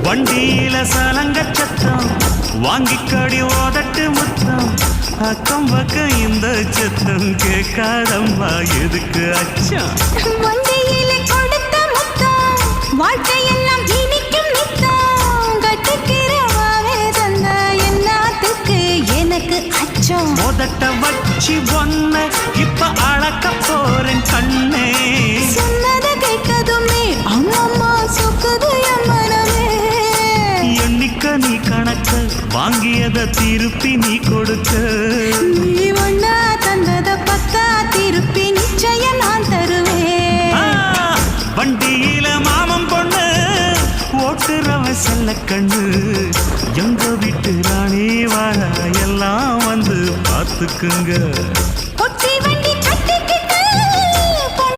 வண்டியில சலங்க சத்தம் வாங்கிக்கடி ஓதட்டு முத்தம் அக்கம் பக்கம் இந்த சத்தம் கேட்காதம்மா எதுக்கு அச்சம் வண்டியில கொடுத்த முத்தம் வாழ்க்கையெல்லாம் இனிக்கும் நித்தம் கட்டுக்கிறவாவே தந்த எல்லாத்துக்கு எனக்கு அச்சம் ஓதட்ட வச்சு ஒன்ன இப்ப அளக்க போறேன் கண்ணே சொன்னதை கேட்கதுமே அம்மம்மா சொக்குது என் மனமே எண்ணிக்க நீ கணக்க வாங்கியத திருப்பி நீ கொடுக்க நீ ஒன்னா தந்தத பத்தா திருப்பி நிச்சயம் நான் தருவேன் வண்டியில மாமன் பொண்ணு ஓட்டுறவன் செல்ல கண்ணு எங்க வீட்டு ராணி வாழ எல்லாம் வந்து பார்த்துக்குங்க